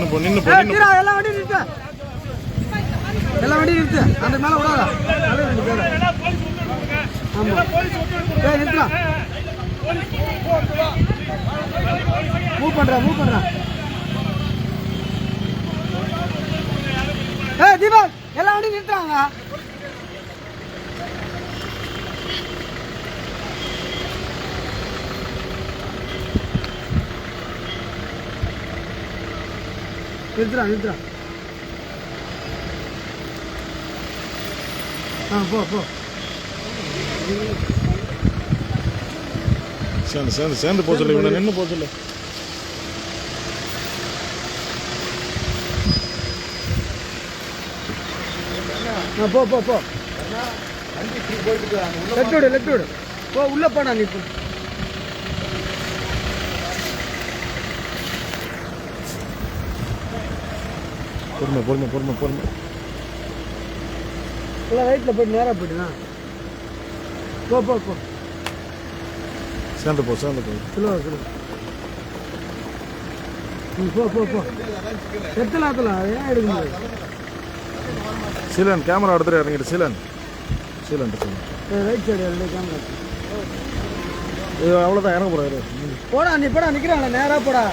எல்லாம் வண்டி நிறுத்து, எல்லாம் வண்டி நிறுத்து, அந்த மேல விடாத. ஆமா நிறுத்தலாம். மூவ் பண்றேன். தீபக் எல்லாம் வண்டி நிறுத்துறாங்க. நிறுத்துறான். போ சேர்ந்து போக சொல்லு, இவனை நின்று போக சொல்லு. போ லெஃப்ட் விடு போ, உள்ள போனா நீ போ. பொறுமை. ரைட்ல போயிட்டு நேரா போயிட்டுனா போ. சேர்ந்து போ. சொல்லுவா போ. எத்தலாம் ஏன் எடுக்க முடியாது? சீலன் கேமரா எடுத்துட்டு இறங்கிட்டு. Seelan right side camera. அவ்வளோதான், இறங்க போறாரு. போடா நிற்கிறாங்களே, நேராக போடா.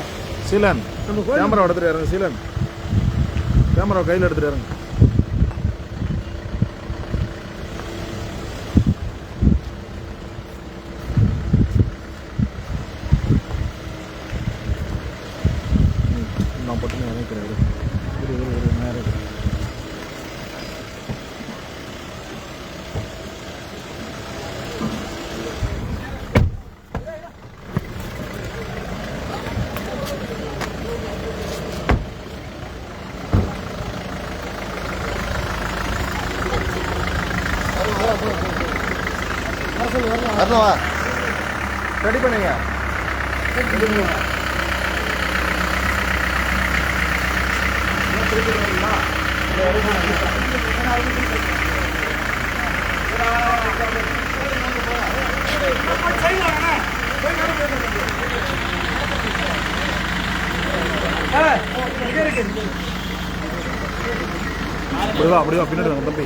சீலன் கேமரா எடுத்துட்டு இறங்க. சீலன் கேமரா கையில் எடுத்துட்டு இறங்க. நான் பட்டு நினைக்கிறேன் நேரம். வரணுவா, ரெடி பண்ணுங்க. அப்படியே பின்னாடி வாங்க தம்பி.